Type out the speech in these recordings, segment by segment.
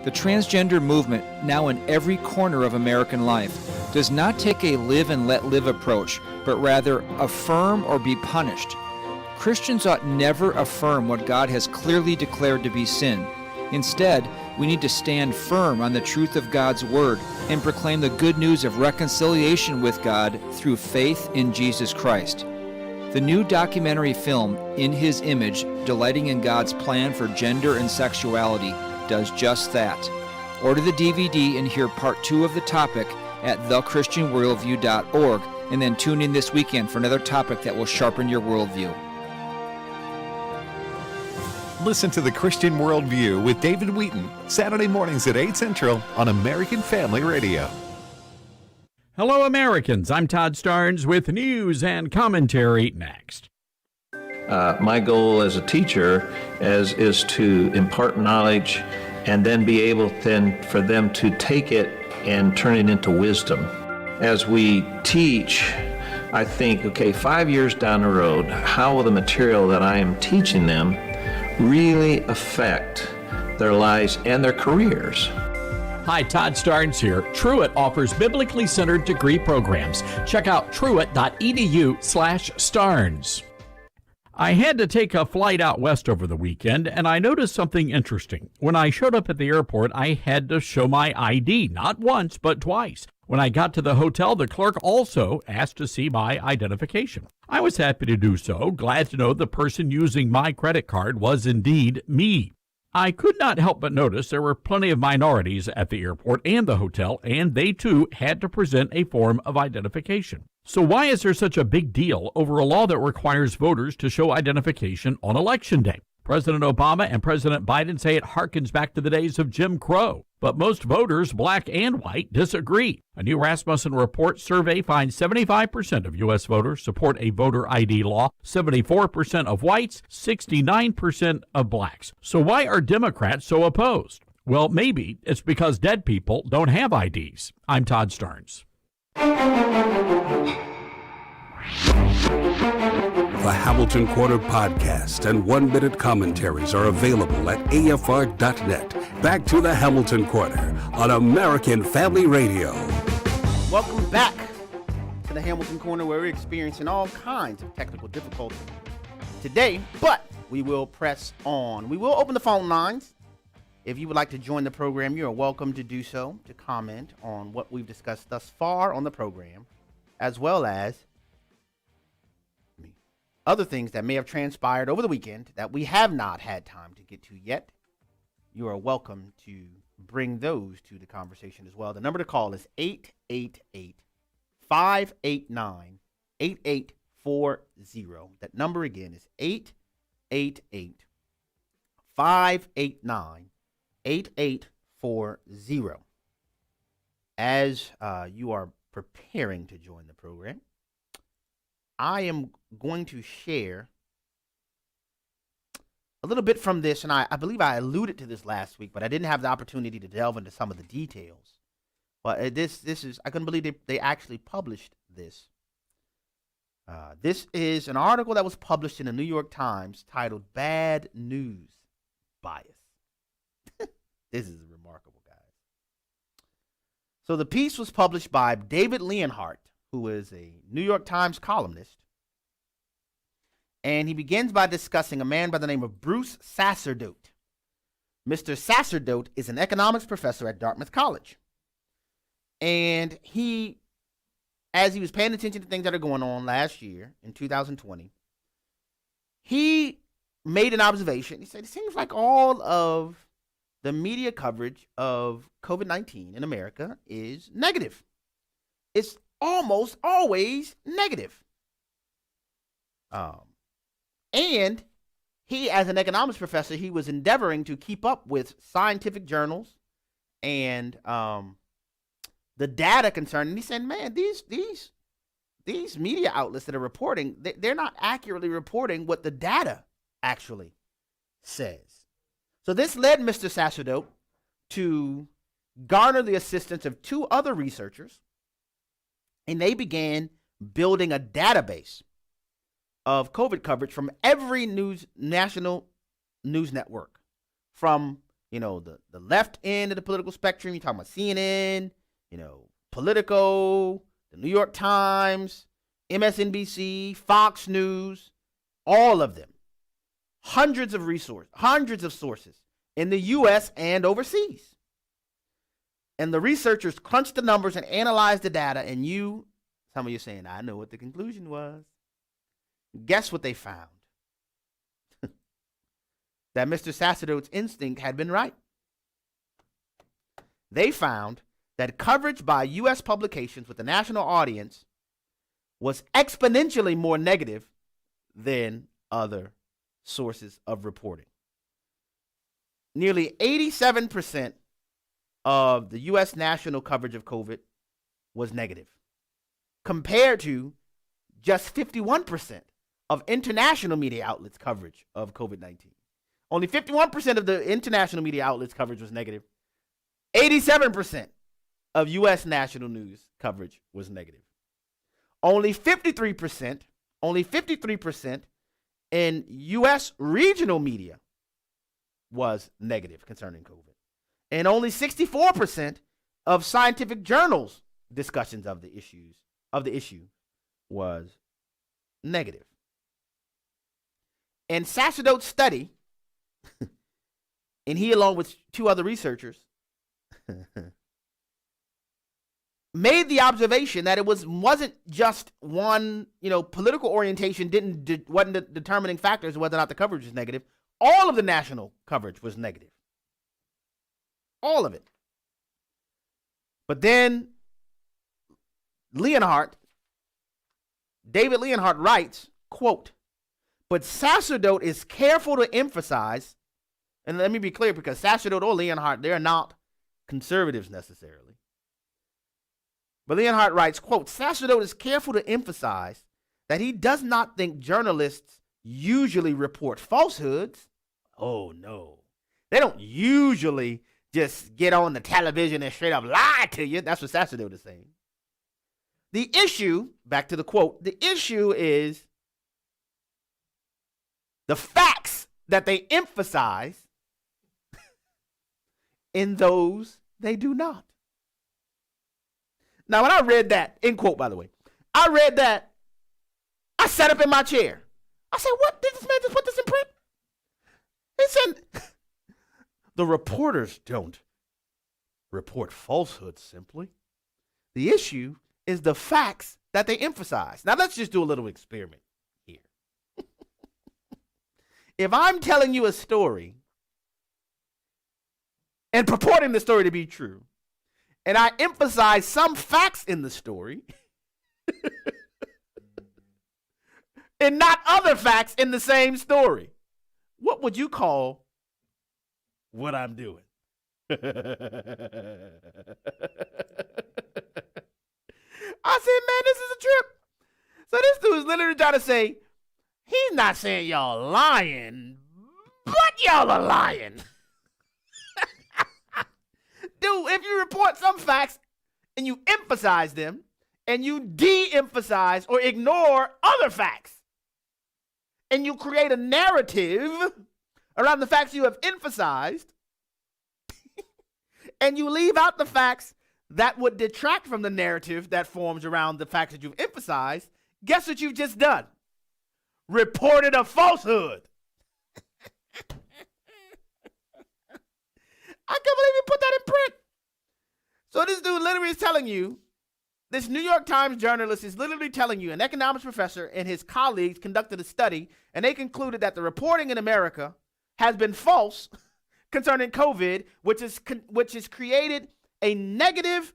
The transgender movement, now in every corner of American life, does not take a live and let live approach, but rather affirm or be punished. Christians ought never affirm what God has clearly declared to be sin. Instead, we need to stand firm on the truth of God's Word and proclaim the good news of reconciliation with God through faith in Jesus Christ. The new documentary film, In His Image, Delighting in God's Plan for Gender and Sexuality, does just that. Order the DVD and hear part 2 of the topic at thechristianworldview.org, and then tune in this weekend for another topic that will sharpen your worldview. Listen to The Christian Worldview with David Wheaton, Saturday mornings at 8 Central on American Family Radio. Hello, Americans. I'm Todd Starnes with news and commentary next. My goal as a teacher is to impart knowledge and then be able then for them to take it and turn it into wisdom. As we teach, I think, okay, 5 years down the road, how will the material that I am teaching them really affect their lives and their careers? Hi, Todd Starnes here. Truett offers biblically centered degree programs. Check out truett.edu/Starnes. I had to take a flight out west over the weekend, and I noticed something interesting. When I showed up at the airport, I had to show my ID, not once, but twice. When I got to the hotel, the clerk also asked to see my identification. I was happy to do so, glad to know the person using my credit card was indeed me. I could not help but notice there were plenty of minorities at the airport and the hotel, and they too had to present a form of identification. So why is there such a big deal over a law that requires voters to show identification on Election Day? President Obama and President Biden say it harkens back to the days of Jim Crow. But most voters, black and white, disagree. A new Rasmussen Report survey finds 75% of U.S. voters support a voter ID law, 74% of whites, 69% of blacks. So why are Democrats so opposed? Well, maybe it's because dead people don't have IDs. I'm Todd Starnes. The Hamilton Corner podcast and one-minute commentaries are available at afr.net. Back to the Hamilton Corner on American Family Radio. Welcome back to the Hamilton Corner, where we're experiencing all kinds of technical difficulties today, but we will press on. We will open the phone lines. If you would like to join the program, you are welcome to do so, to comment on what we've discussed thus far on the program, as well as other things that may have transpired over the weekend that we have not had time to get to yet. You are welcome to bring those to the conversation as well. The number to call is 888-589-8840. That number again is 888-589-8840. As you are preparing to join the program, I am going to share a little bit from this, and I believe I alluded to this last week, but I didn't have the opportunity to delve into some of the details. But this is, I couldn't believe they actually published this. This is an article that was published in the New York Times titled "Bad News Bias." This is remarkable, guys. So the piece was published by David Leonhardt, who is a New York Times columnist. And he begins by discussing a man by the name of Bruce Sacerdote. Mr. Sacerdote is an economics professor at Dartmouth College. And he, as he was paying attention to things that are going on last year in 2020, he made an observation. He said, it seems like all of the media coverage of COVID-19 in America is negative. It's almost always negative. And he, as an economics professor, he was endeavoring to keep up with scientific journals and the data concerned. And he said, man, these media outlets that are reporting, they're not accurately reporting what the data actually says. So this led Mr. Sacerdote to garner the assistance of two other researchers, and they began building a database of COVID coverage from every national news network, from the left end of the political spectrum. You're talking about CNN, Politico, the New York Times, MSNBC, Fox News, all of them. Hundreds of sources in the U.S. and overseas. And the researchers crunched the numbers and analyzed the data, and some of you saying, I know what the conclusion was. Guess what they found? That Mr. Sacerdote's instinct had been right. They found that coverage by U.S. publications with a national audience was exponentially more negative than other sources of reporting. Nearly 87% of the U.S. national coverage of COVID was negative, compared to just 51% of international media outlets' coverage of COVID-19. Only 51% of the international media outlets' coverage was negative. 87% of U.S. national news coverage was negative. Only 53% in U.S. regional media was negative concerning COVID. And only 64% of scientific journals' discussions of the issue was negative. And Sacerdote's study, and he along with two other researchers, made the observation that it wasn't just one, political orientation wasn't the determining factors whether or not the coverage was negative. All of the national coverage was negative. All of it. But then David Leonhardt writes, quote, but Sacerdote is careful to emphasize, and let me be clear, because Sacerdote or Leonhardt, they're not conservatives necessarily. But Leonhardt writes, quote, Sacerdote is careful to emphasize that he does not think journalists usually report falsehoods. Oh, no. They don't usually just get on the television and straight up lie to you. That's what Sacerdote is saying. The issue, back to the quote, the issue is the facts that they emphasize in those they do not. Now, when I read that, end quote, by the way, I read that, I sat up in my chair. I said, what? Did this man just put this in print? He said, the reporters don't report falsehoods simply. The issue is the facts that they emphasize. Now, let's just do a little experiment here. If I'm telling you a story and purporting the story to be true, and I emphasize some facts in the story and not other facts in the same story, what would you call what I'm doing? I said, man, this is a trip. So this dude is literally trying to say, he's not saying y'all lying, but y'all are lying. Dude, if you report some facts and you emphasize them and you de-emphasize or ignore other facts and you create a narrative around the facts you have emphasized and you leave out the facts that would detract from the narrative that forms around the facts that you've emphasized, guess what you've just done? Reported a falsehood. I can't believe you put that in print. So this dude literally is telling you, this New York Times journalist is literally telling you, an economics professor and his colleagues conducted a study, and they concluded that the reporting in America has been false concerning COVID, which has created a negative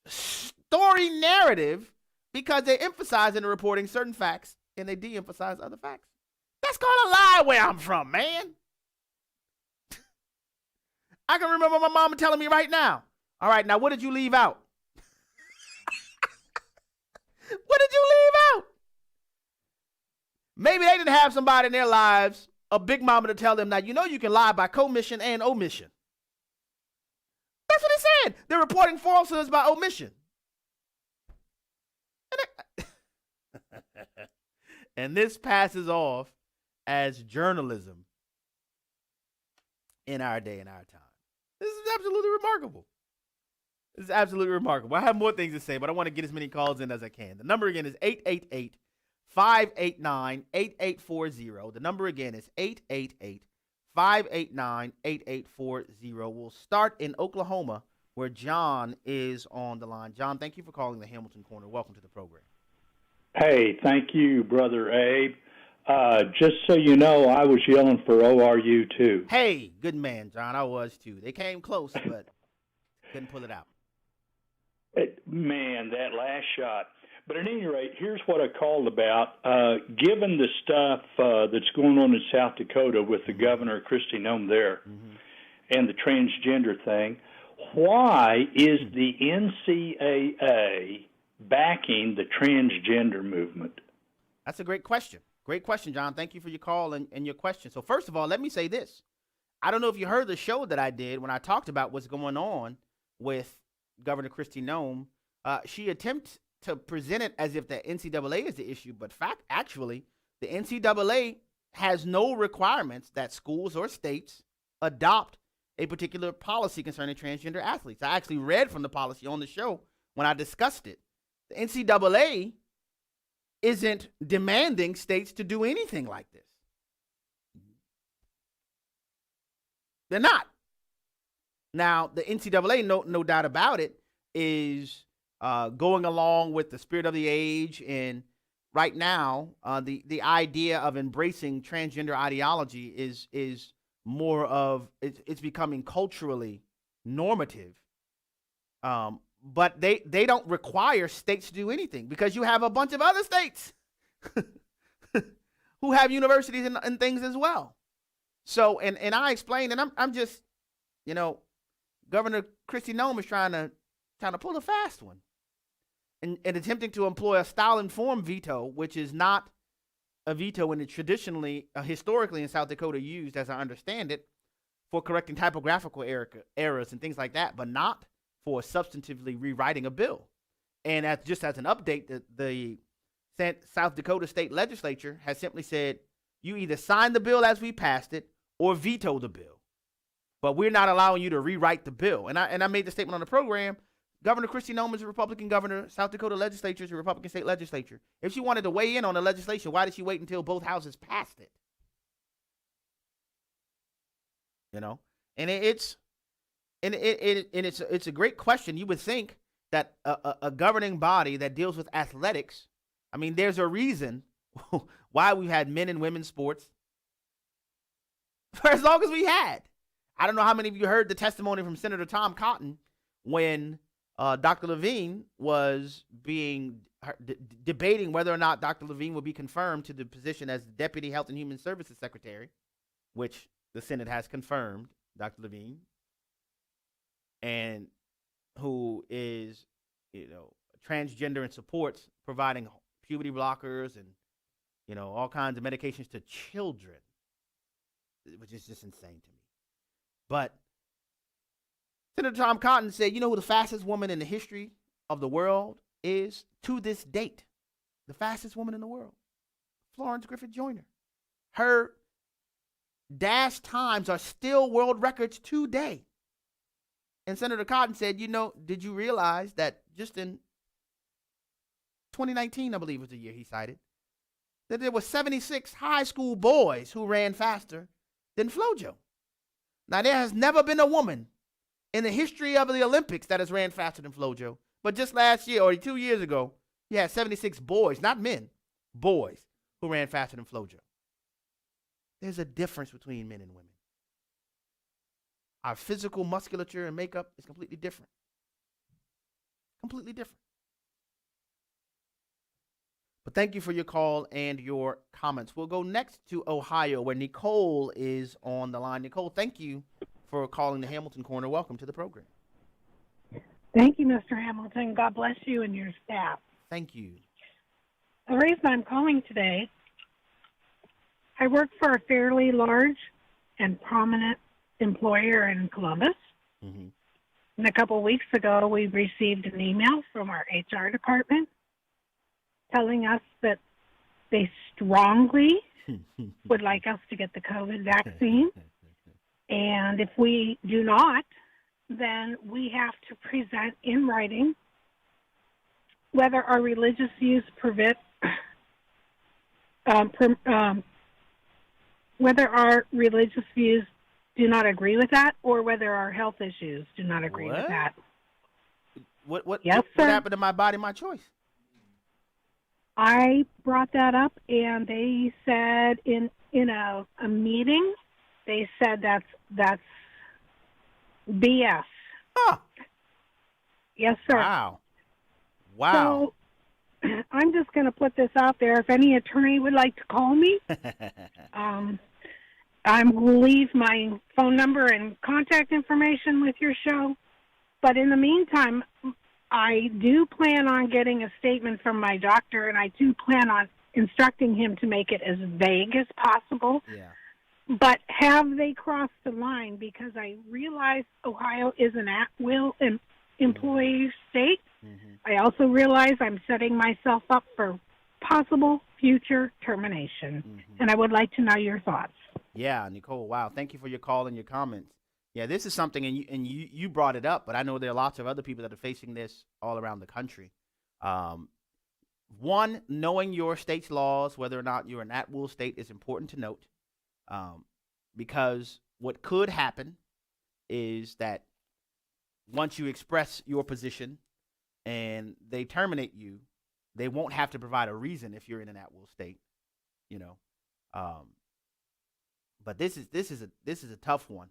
story narrative because they emphasize in the reporting certain facts and they de-emphasize other facts. That's called a lie where I'm from, man. I can remember my mama telling me right now, all right, now what did you leave out? What did you leave out? Maybe they didn't have somebody in their lives, a big mama, to tell them that, you can lie by commission and omission. That's what they said. They're reporting falsehoods by omission. And this passes off as journalism in our day and our time. This is absolutely remarkable. This is absolutely remarkable. I have more things to say, but I want to get as many calls in as I can. The number again is 888-589-8840. The number again is 888-589-8840. We'll start in Oklahoma, where John is on the line. John, thank you for calling the Hamilton Corner. Welcome to the program. Hey, thank you, Brother Abe. Just so you know, I was yelling for ORU, too. Hey, good man, John. I was, too. They came close, but couldn't pull it out. Man, that last shot. But at any rate, here's what I called about. Given the stuff that's going on in South Dakota with the governor, Kristi Noem there, and the transgender thing, why is the NCAA backing the transgender movement? That's a great question. Great question, John. Thank you for your call and your question. So first of all, let me say this. I don't know if you heard the show that I did when I talked about what's going on with Governor Kristi Noem. She attempts to present it as if the NCAA is the issue, but actually, the NCAA has no requirements that schools or states adopt a particular policy concerning transgender athletes. I actually read from the policy on the show when I discussed it. The NCAA isn't demanding states to do anything like this. They're not. Now, the NCAA, no doubt about it, is going along with the spirit of the age. And right now, the idea of embracing transgender ideology is more of, it's becoming culturally normative. But they don't require states to do anything, because you have a bunch of other states who have universities and things as well. So, and I explained, and I'm just, Governor Kristi Noem is trying to pull a fast one and attempting to employ a style-informed veto, which is not a veto in it historically in South Dakota used, as I understand it, for correcting typographical errors and things like that, but not for substantively rewriting a bill. And just as an update, the South Dakota State Legislature has simply said, you either sign the bill as we passed it or veto the bill. But we're not allowing you to rewrite the bill. And I made the statement on the program, Governor Kristi Noem is a Republican governor. South Dakota Legislature is a Republican state legislature. If she wanted to weigh in on the legislation, why did she wait until both houses passed it? And it's a great question. You would think that a governing body that deals with athletics, I mean, there's a reason why we've had men and women's sports for as long as we had. I don't know how many of you heard the testimony from Senator Tom Cotton when Dr. Levine was debating whether or not Dr. Levine would be confirmed to the position as Deputy Health and Human Services Secretary, which the Senate has confirmed Dr. Levine, and who is, transgender and supports providing puberty blockers and, all kinds of medications to children, which is just insane to me. But Senator Tom Cotton said, you know who the fastest woman in the history of the world is to this date? The fastest woman in the world, Florence Griffith Joyner. Her dash times are still world records today. And Senator Cotton said, did you realize that just in 2019, I believe was the year he cited, that there were 76 high school boys who ran faster than FloJo. Now, there has never been a woman in the history of the Olympics that has ran faster than FloJo. But just last year or 2 years ago, you had 76 boys, not men, boys, who ran faster than FloJo. There's a difference between men and women. Our physical musculature and makeup is completely different. Completely different. But thank you for your call and your comments. We'll go next to Ohio, where Nicole is on the line. Nicole, thank you for calling the Hamilton Corner. Welcome to the program. Thank you, Mr. Hamilton. God bless you and your staff. Thank you. The reason I'm calling today, I work for a fairly large and prominent employer in Columbus. Mm-hmm. And a couple of weeks ago, we received an email from our HR department telling us that they strongly would like us to get the COVID vaccine. And if we do not, then we have to present in writing whether our religious views whether our religious views do not agree with that, or whether our health issues do not agree with that. What Yes, what sir. happened to my body, my choice? I brought that up, and they said in a meeting, they said that's BS. Huh. Yes, sir. Wow. So I'm just going to put this out there. If any attorney would like to call me, I will leave my phone number and contact information with your show. But in the meantime, I do plan on getting a statement from my doctor, and I do plan on instructing him to make it as vague as possible. Yeah. But have they crossed the line? Because I realize Ohio is an at-will employee state. Mm-hmm. I also realize I'm setting myself up for possible future termination. Mm-hmm. And I would like to know your thoughts. Yeah, Nicole. Wow. Thank you for your call and your comments. Yeah, this is something, and you brought it up, but I know there are lots of other people that are facing this all around the country. One, knowing your state's laws, whether or not you're an at-will state, is important to note, because what could happen is that once you express your position and they terminate you, they won't have to provide a reason if you're in an at-will state, you know. But this is a tough one.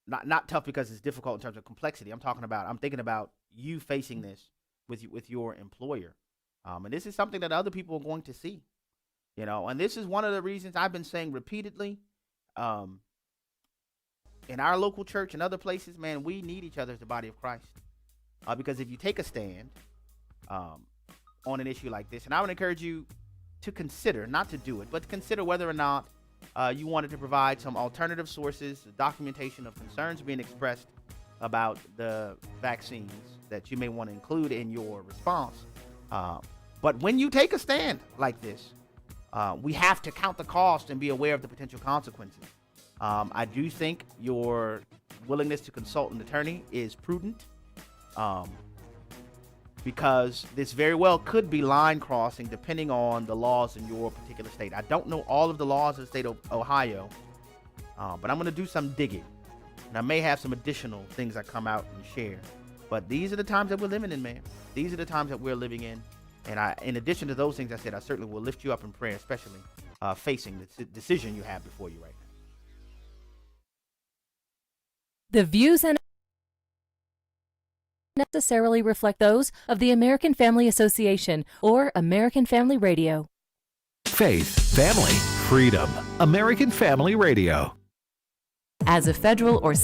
Not tough because it's difficult in terms of complexity. I'm thinking about you facing this with your employer, and this is something that other people are going to see, you know. And this is one of the reasons I've been saying repeatedly, in our local church and other places, man, we need each other as the body of Christ, because if you take a stand on an issue like this, and I would encourage you to consider, not to do it, but to consider whether or not you wanted to provide some alternative sources, documentation of concerns being expressed about the vaccines that you may want to include in your response. But when you take a stand like this, we have to count the cost and be aware of the potential consequences. I do think your willingness to consult an attorney is prudent, because this very well could be line crossing depending on the laws in your particular state. I don't know all of the laws of the state of Ohio, but I'm going to do some digging, and I may have some additional things I come out and share. But these are the times that we're living in, man. These are the times that we're living in, and in addition to those things I said, I certainly will lift you up in prayer, especially facing the decision you have before you right now. The views and necessarily reflect those of the American Family Association or American Family Radio. Faith, family, freedom. American Family Radio. As a federal or